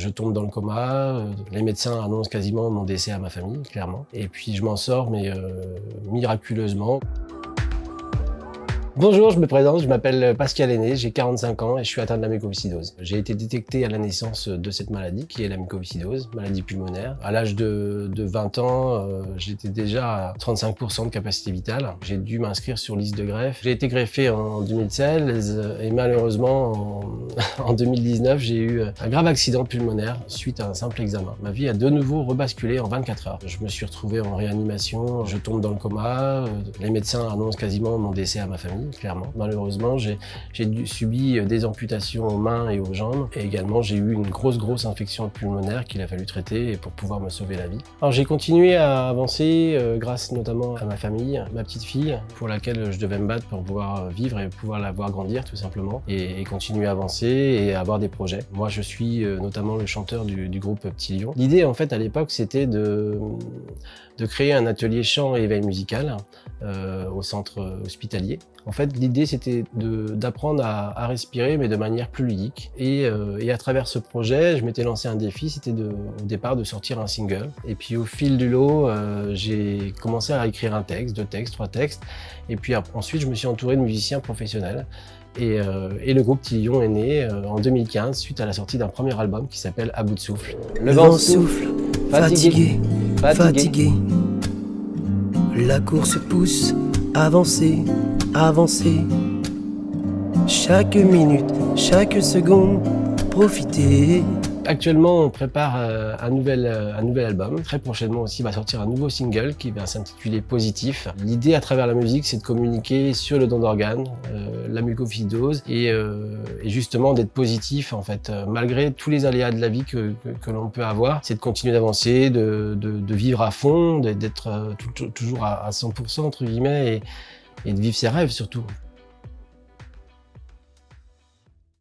Je tombe dans le coma, les médecins annoncent quasiment mon décès à ma famille, clairement. Et puis je m'en sors, mais miraculeusement. Bonjour, je me présente, je m'appelle Pascal Aîné, j'ai 45 ans et je suis atteint de la mucoviscidose. J'ai été détecté à la naissance de cette maladie qui est la mucoviscidose, maladie pulmonaire. À l'âge de 20 ans, j'étais déjà à 35% de capacité vitale. J'ai dû m'inscrire sur liste de greffe. J'ai été greffé en 2016 et malheureusement en 2019, j'ai eu un grave accident pulmonaire suite à un simple examen. Ma vie a de nouveau rebasculé en 24 heures. Je me suis retrouvé en réanimation, je tombe dans le coma, les médecins annoncent quasiment mon décès à ma famille. Clairement. Malheureusement, j'ai subi des amputations aux mains et aux jambes et également j'ai eu une grosse infection pulmonaire qu'il a fallu traiter pour pouvoir me sauver la vie. Alors j'ai continué à avancer grâce notamment à ma famille, ma petite fille pour laquelle je devais me battre pour pouvoir vivre et pouvoir la voir grandir tout simplement et continuer à avancer et à avoir des projets. Moi je suis notamment le chanteur du groupe Petit Lion. L'idée en fait à l'époque c'était de créer un atelier chant et éveil musical au centre hospitalier. En fait, l'idée, c'était d'apprendre à respirer, mais de manière plus ludique. Et à travers ce projet, je m'étais lancé un défi, c'était au départ de sortir un single. Et puis au fil du lot, j'ai commencé à écrire un texte, 2 textes, 3 textes. Et puis ensuite, je me suis entouré de musiciens professionnels. Et le groupe Petit Lion est né en 2015, suite à la sortie d'un premier album qui s'appelle À bout de souffle. Le vent souffle, fatigué. La course pousse, avancer. Chaque minute, chaque seconde, profiter. Actuellement, on prépare un nouvel album. Très prochainement aussi, va sortir un nouveau single qui va s'intituler Positif. L'idée à travers la musique, c'est de communiquer sur le don d'organes, la mucoviscidose et justement d'être positif en fait. Malgré tous les aléas de la vie que l'on peut avoir, c'est de continuer d'avancer, de vivre à fond, d'être toujours à 100% entre guillemets et de vivre ses rêves surtout.